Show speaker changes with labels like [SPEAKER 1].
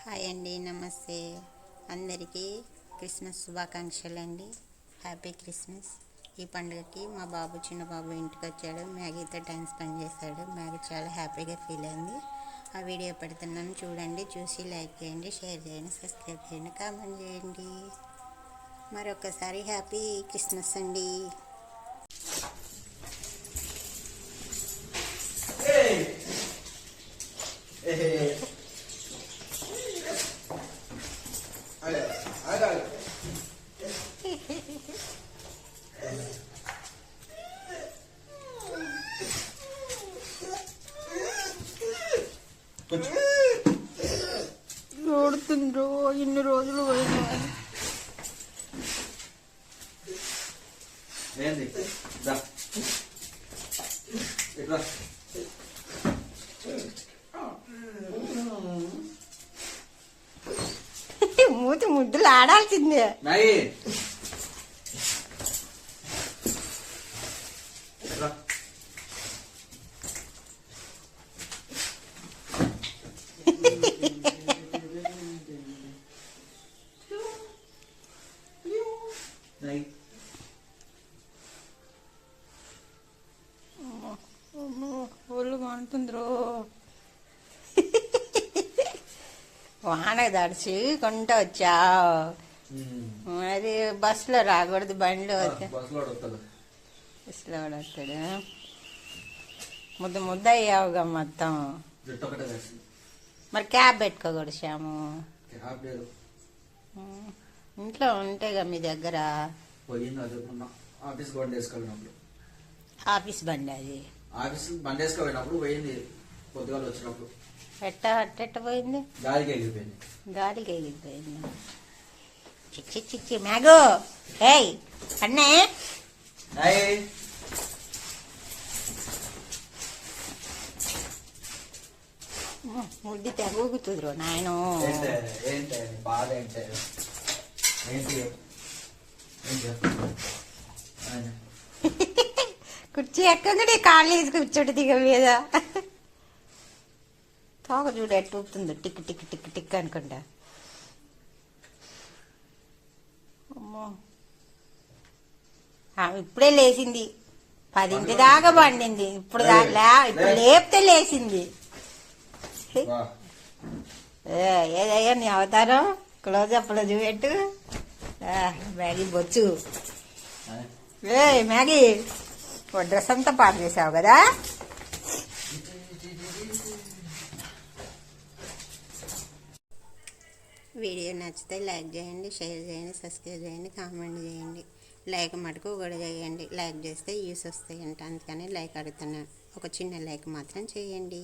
[SPEAKER 1] Hi అండి, నమస్తే. అందరికీ క్రిస్మస్ శుభాకాంక్షలు అండి. Happy Christmas. ఈ పండుగకి మా బాబు చిన్న బాబు ఇంటికి వచ్చాడు. మ్యాగీతో టైం స్పెండ్ చేశాడు. మ్యాగీ చాలా హ్యాపీగా ఫీల్ అయింది. ఆ వీడియో పెడుతున్నాను, చూడండి. చూసి లైక్ చేయండి, షేర్ చేయండి, సబ్స్క్రైబ్ చేయండి, కామెంట్ చేయండి. మరొకసారి హ్యాపీ క్రిస్మస్ అండి. ఓడుతుండ్రో ఇన్ని రోజులు పోయినా మూతి ముద్దులు ఆడాల్సిందే. ఒళ్ళు మంటుంద్రో. వాన తడిచి కొంట వచ్చావు, మరి బస్సులో రాకూడదు, బండిలో బస్సులో వస్తాడు. ముద్ద ముద్ద అయ్యావుగా మొత్తం. మరి క్యాబ్ పెట్టుకోకూడదు శ్యాము. ఇంట్లో ఉంటేగా మీ దగ్గర ఆఫీస్ బండి. అది
[SPEAKER 2] ఆఫీస్ బండి వేసుకోపోయినప్పుడు పోయింది. పొద్దుగాల వచ్చినప్పుడు
[SPEAKER 1] ఎట్ట పోయింది?
[SPEAKER 2] గాలికి ఎగిరిపోయింది.
[SPEAKER 1] చిచ్చి చిచ్చి మ్యాగో. ఏయ్ అన్నే, ముడ్డి తెగూగుతుందిరో నాయన.
[SPEAKER 2] బాధ ఏంటి?
[SPEAKER 1] కుర్చీ ఎక్కగానే కాళ్ళు వేసి కూర్చోటి దిగ మీద. తోక చూడు ఎట్టు ఊపుతుందో, టిక్ టిక్ టిక్ టిక్ అనుకుంటా. అమ్మో, ఇప్పుడే లేచింది. 10 దాకా పండింది. ఇప్పుడు లేపితే లేచింది. ఏదయ్యా నీ అవతారం? క్లోజప్లో చూపెట్టు. మ్యాగీ బొచ్చు. మ్యాగీ డ్రెస్ అంతా పాడు చేసావు కదా. వీడియో నచ్చితే లైక్ చేయండి, షేర్ చేయండి, సబ్స్క్రైబ్ చేయండి, కామెంట్ చేయండి. లైక్ మటుకు కూడా చేయండి. లైక్ చేస్తే యూస్ వస్తాయంట, అందుకని లైక్ అడుగుతున్నాను. ఒక చిన్న లైక్ మాత్రం చేయండి.